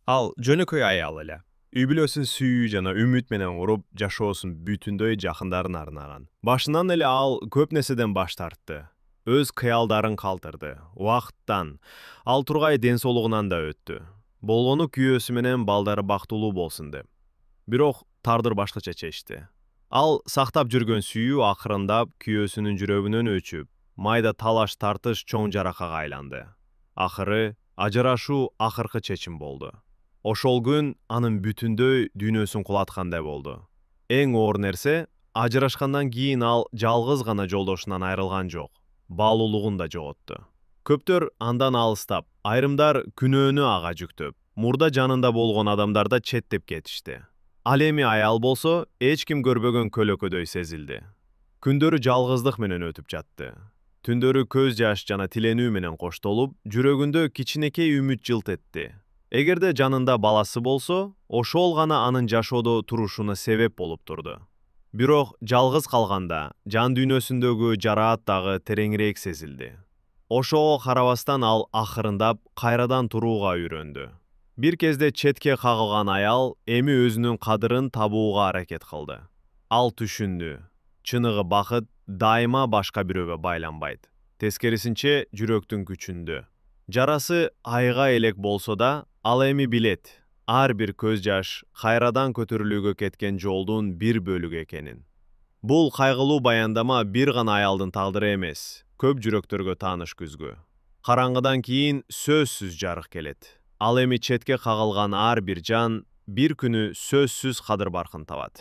Ал жөнөкөй аял эле. Үй бүлөсүн сүйүү жана үмүт менен куруп, жашоосун бүтүндөй жакындарын арнаган. Башынан эле ал көп нерседен баш тартты. Өз кыялдарын калтырды. Убакыттан, ал тургай ден соолугунан да өттү. Болгону күйөөсү менен балдары бактылуу болсун деп. Бирок тардыр башкача чечти. Ал сактап жүргөн сүйүү акырындап күйөөсүнүн жүрөгүнөн өчүп, майда талаш тартыш чоң жаракага айланды. Акыры ажырашуу акыркы чечим болду. Ошол күн анын бүтүндөй дүйнөсүн кулаткандай болду. Эң оор нерсе, ажырашкандан кийин ал жалгыз гана жолдошунан айрылган жок, баалуулугун да жоготту. Көптөр андан алыстап, айрымдар күнөөнү ага жүктөп, мурда жанында болгон адамдар да четтеп кетишти. Ал эми аял болсо, эч ким көрбөгөн көлөкөдөй сезилди. Күндөрү жалгыздык менен өтүп жатты. Түндөрү көз жаш жана тиленүү менен коштолуп, жүрөгүндө кичинекей үмүт жылт этти. Эгерде жанында баласы болсо, ошол гана анын жашоодо турушуна себеп болуп турду. Бирок жалгыз калганда, жан дүйнөсүндөгү жараат дагы тереңирээк сезилди. Ошого карабастан ал акырындап кайрадан турууга үйрөндү. Бир кезде четке кагылган аял эми өзүнүн кадырын табууга аракет кылды. Ал түшүндү. Чыныгы бакыт дайыма башка бирөөгө байланбайт. Тескерисинче жүрөктүн күчүндө. Жарасы айга элек болсо да, ал эми билет. Ар бир көз жаш кайрадан көтөрүлүүгө кеткен жолдун бир бөлүгү экенин. Бул кайгылуу баяндама бир гана аялдын тагдыры эмес, көп жүрөктөргө тааныш күзгү. Караңгыдан кийин сөзсүз жарык келет. Ал эми четке кагылган ар бир жан бир күнү сөзсүз кадыр баркын табат.